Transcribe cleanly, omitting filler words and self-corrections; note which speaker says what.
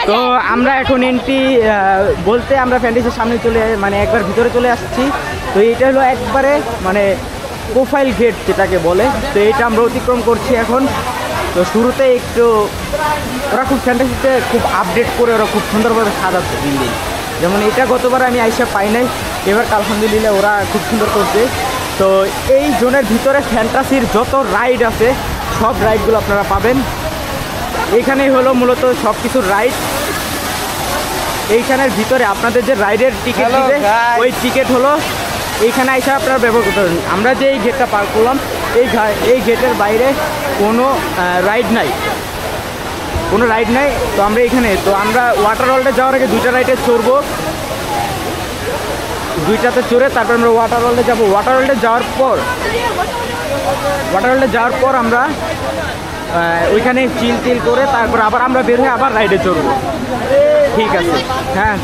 Speaker 1: তো আমরা এখন এন্ট্রি বলতে আমরা ফ্যান্টাসির সামনে চলে মানে একবার ভিতরে চলে আসছি। তো এটা হলো একবারে মানে প্রোফাইল গেট যেটাকে বলে। তো এটা আমরা অতিক্রম করছি এখন। তো শুরুতে একটু ওরা খুব ফ্যান্টাসিতে খুব আপডেট করে ওরা খুব সুন্দরভাবে সাজাচ্ছে দিন দিন। যেমন এটা গতবার আমি আইসা পাই নাই, এবার আলহামদুলিল্লাহ ওরা খুব সুন্দর করছে। তো এই জোনের ভিতরে ফ্যান্টাসির যত রাইড আছে সব রাইডগুলো আপনারা পাবেন। এইখানেই হলো মূলত সব কিছুর রাইড। এইখানের ভিতরে আপনাদের যে রাইডের টিকিট দিবে ওই টিকিট হলো এইখানে আইসা আপনারা ব্যবহার করতে পারেন। আমরা যে এই গেটটা পার করলাম এই গেটের বাইরে কোনো রাইড নাই, কোনো রাইড নাই। তো আমরা এখানে তো আমরা ওয়াটার ওয়ার্ল্ডে যাওয়ার আগে দুইটা রাইডে চড়বো, দুইটাতে চড়ে তারপর আমরা ওয়াটার ওয়ার্ল্ডে যাবো। ওয়াটার ওয়ার্ল্ডে যাওয়ার পর আমরা ওইখানে চিল করে তারপর আবার আমরা বের হয়ে আবার রাইডে চড়বো। ঠিক আছে, হ্যাঁ।